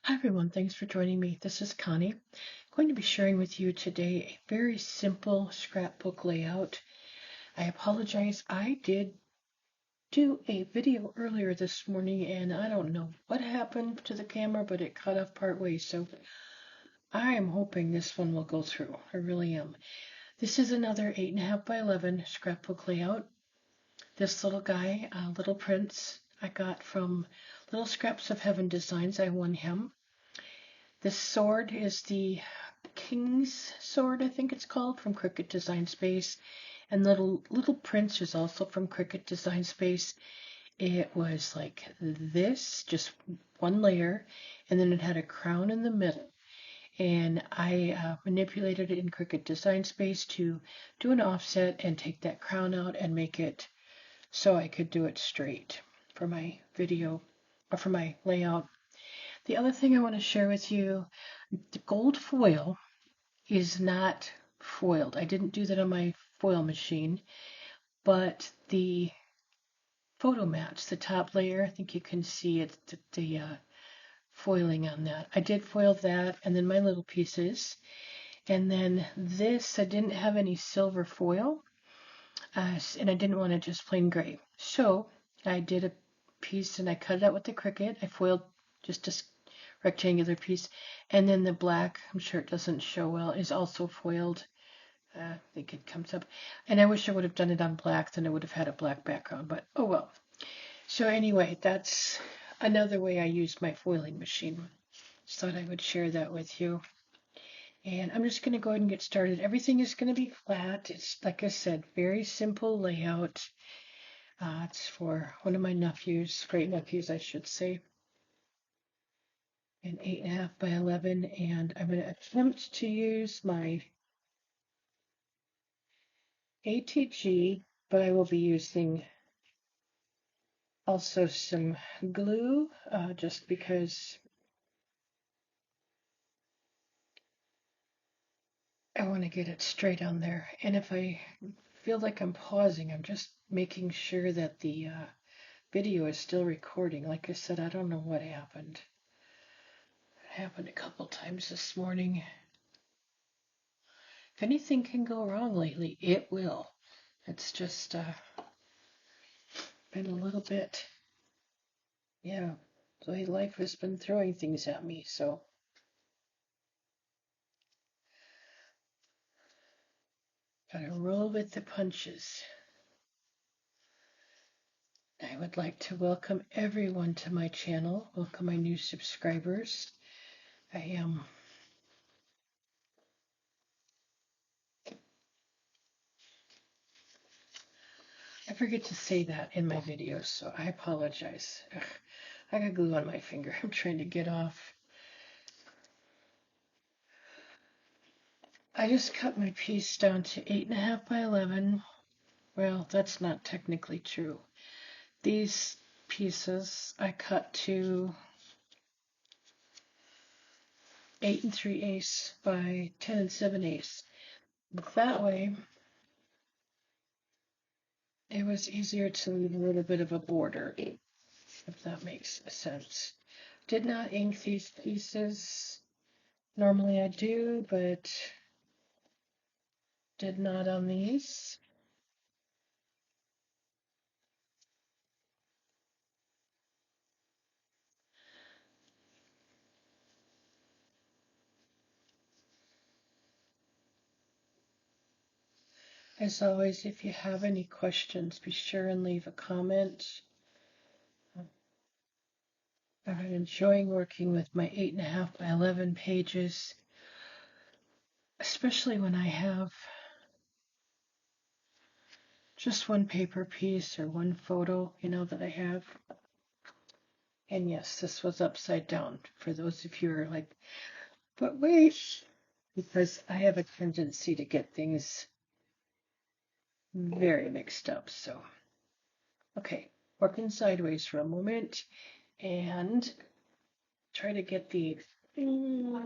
Hi everyone, thanks for joining me. This is Connie. I'm going to be sharing with you today a very simple scrapbook layout. I apologize, I did do a video earlier this morning and I don't know what happened to the camera, but it cut off part way, so I am hoping this one will go through. I really am. This is another 8.5 by 11 scrapbook layout. This little guy, Little Prince, I got from Little Scraps of Heaven Designs. I won him. This sword is the King's Sword, I think it's called, from Cricut Design Space. And Little Prince is also from Cricut Design Space. It was like this, just one layer, and then it had a crown in the middle. And I manipulated it in Cricut Design Space to do an offset and take that crown out and make it so I could do it straight for my video, or for my layout. The other thing I want to share with you, the gold foil is not foiled. I didn't do that on my foil machine, but the photo mats, the top layer, I think you can see it, the foiling on that. I did foil that, and then my little pieces. And then this, I didn't have any silver foil, and I didn't want it just plain gray. So I did a piece and I cut it out with the Cricut. I foiled just a rectangular piece, and then the black, I'm sure it doesn't show well, is also foiled. I think it comes up, and I wish I would have done it on black, then it would have had a black background, but oh well. So anyway, that's another way I use my foiling machine. Just thought I would share that with you. And I'm just going to go ahead and get started. Everything is going to be flat. It's, like I said, very simple layout. It's for one of my nephews, great nephews, I should say. An 8.5 by 11, and I'm going to attempt to use my ATG, but I will be using also some glue, just because I want to get it straight on there. And if I feel like I'm pausing, I'm just making sure that the video is still recording. Like I said, I don't know what happened. It happened a couple times this morning. If anything can go wrong lately, it will. It's just been a little bit, yeah, the way life has been throwing things at me, so. Gotta roll with the punches. I would like to welcome everyone to my channel, welcome my new subscribers. I forget to say that in my videos, so I apologize. Ugh, I got glue on my finger. I'm trying to get off. I just cut my piece down to 8.5 by 11. Well, that's not technically true. These pieces I cut to 8 3/8 by 10 7/8. That way, it was easier to leave a little bit of a border, if that makes sense. Did not ink these pieces. Normally I do, but did not on these. As always, if you have any questions, be sure and leave a comment. I've been enjoying working with my 8.5 by 11 pages, especially when I have just one paper piece or one photo, that I have. And yes, this was upside down for those of you who are like, but wait, because I have a tendency to get things very mixed up. So, okay, working sideways for a moment and try to get the, yeah,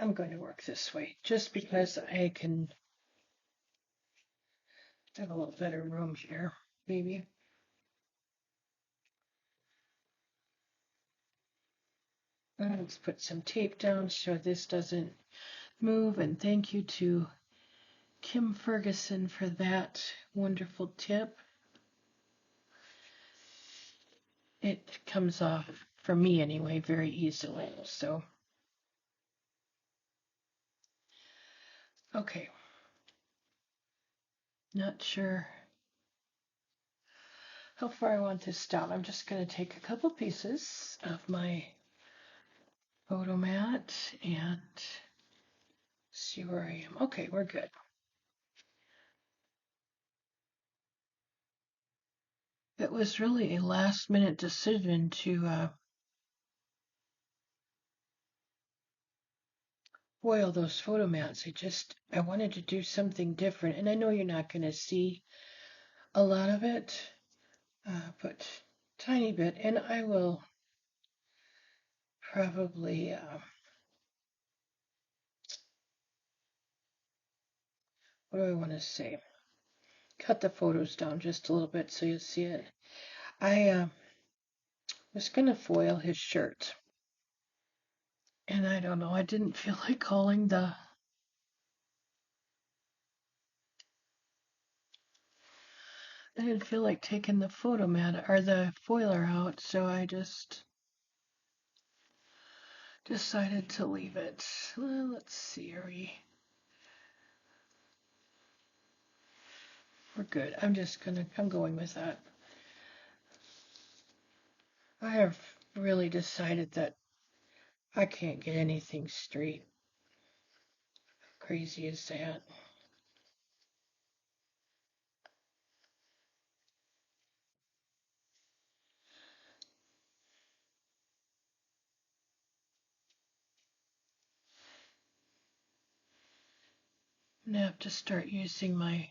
I'm going to work this way just because I can have a little better room here, maybe. Let's put some tape down so this doesn't move. And thank you to Kim Ferguson for that wonderful tip. It comes off, for me anyway, very easily. So, okay. Not sure how far I want this down. I'm just going to take a couple pieces of my photo mat and see where I am. Okay, we're good. It was really a last minute decision to foil those photo mats. I wanted to do something different, and I know you're not going to see a lot of it, but tiny bit, and I will probably, what do I want to say? Cut the photos down just a little bit so you'll see it. I was going to foil his shirt, and I don't know, I didn't feel like I didn't feel like taking the photo mat or the foiler out, so I just decided to leave it. Well, let's see, we're good. I'm going with that. I have really decided that I can't get anything straight. Crazy is that. I'm gonna have to start using my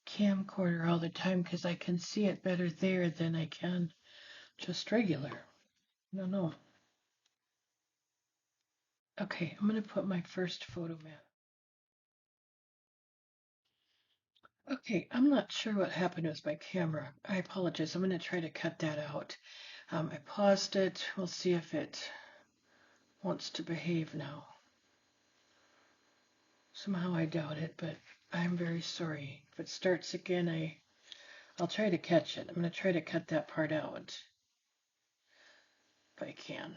camcorder all the time because I can see it better there than I can just regular. I don't know. Okay, I'm gonna put my first photo mat. Okay, I'm not sure what happened with my camera. I apologize. I'm going to try to cut that out. I paused it. We'll see if it wants to behave now. Somehow I doubt it, but I'm very sorry. If it starts again, I'll try to catch it. I'm going to try to cut that part out if I can.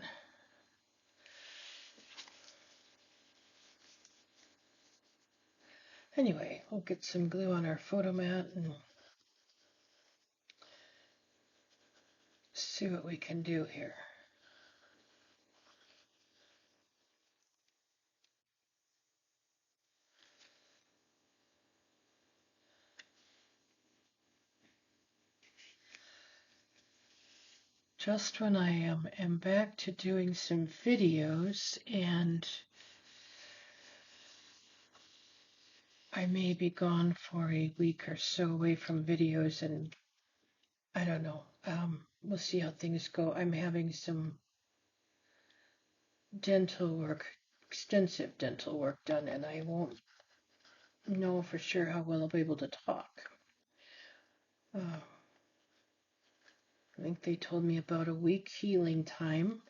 Anyway, we'll get some glue on our photo mat and see what we can do here. Just when I am back to doing some videos, and I may be gone for a week or so away from videos, and I don't know. We'll see how things go. I'm having some dental work, extensive dental work done, and I won't know for sure how well I'll be able to talk. I think they told me about a week healing time,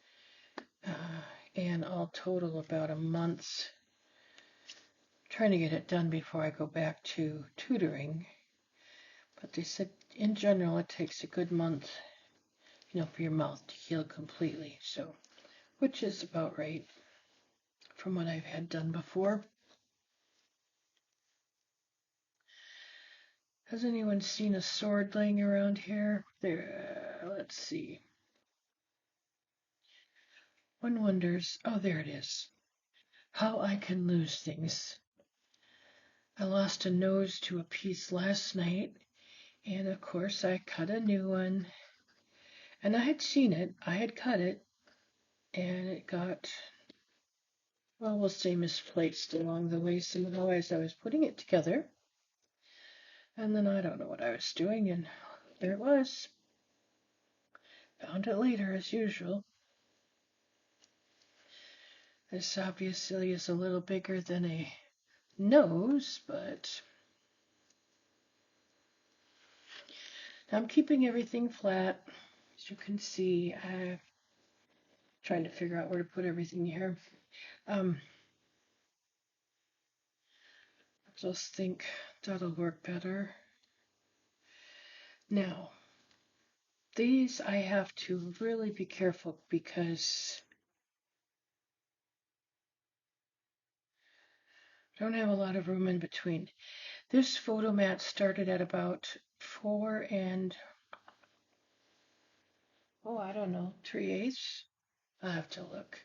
and I'll total about a month trying to get it done before I go back to tutoring. But they said in general it takes a good month, for your mouth to heal completely. So, which is about right from what I've had done before. Has anyone seen a sword laying around here? There, let's see. One wonders, oh, there it is, how I can lose things. I lost a nose to a piece last night, and of course I cut a new one. And I had seen it, I had cut it, and it got, well, we'll say misplaced along the way somehow as I was putting it together. And then I don't know what I was doing, and there it was. Found it later, as usual. This obviously is a little bigger than a nose, but I'm keeping everything flat. As you can see, I've trying to figure out where to put everything here. I just think that'll work better. Now, these I have to really be careful because I don't have a lot of room in between. This photo mat started at about 4 and, oh, I don't know, 3/8. I'll have to look.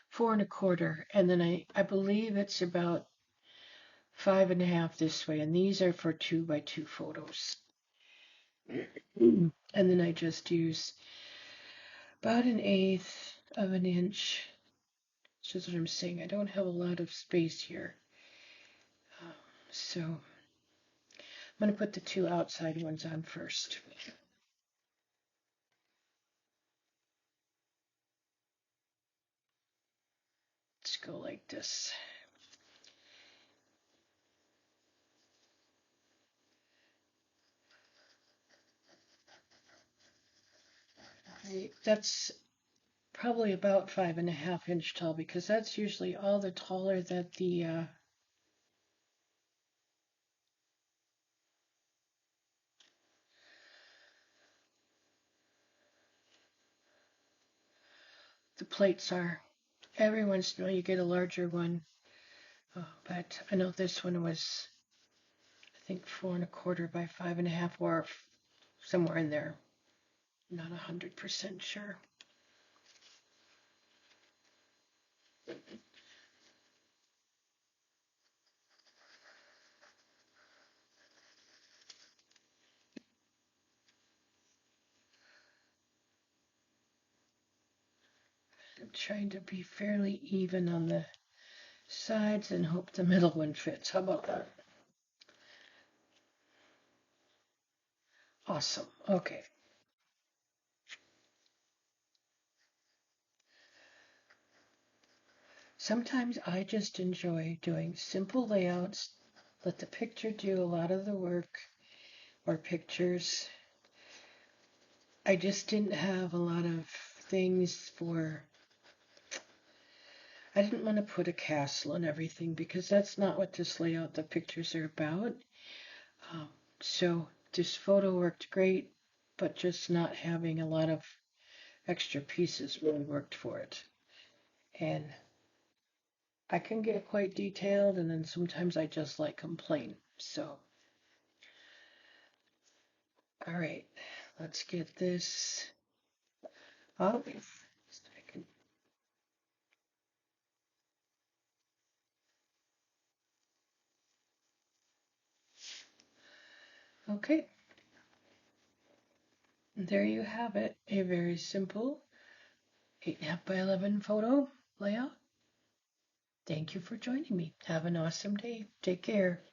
4 1/4, and then I believe it's about 5 1/2 this way, and these are for 2 by 2 photos. And then I just use about 1/8 of an inch. This is what I'm saying. I don't have a lot of space here. So I'm going to put the 2 outside ones on first. Let's go like this. That's probably about 5 1/2 inch tall because that's usually all the taller that the plates are. Every once in a while you get a larger one, but I know this one was, I think, 4 1/4 by 5 1/2 or somewhere in there. Not 100% sure. I'm trying to be fairly even on the sides and hope the middle one fits. How about that? Awesome. Okay. Sometimes I just enjoy doing simple layouts, let the picture do a lot of the work, or pictures. I just didn't have a lot of things for, I didn't want to put a castle and everything because that's not what this layout, the pictures are about. So this photo worked great, but just not having a lot of extra pieces really worked for it. And I can get quite detailed, and then sometimes I just like them plain. So, all right, let's get this up. Okay, there you have it. A very simple 8.5 by 11 photo layout. Thank you for joining me. Have an awesome day. Take care.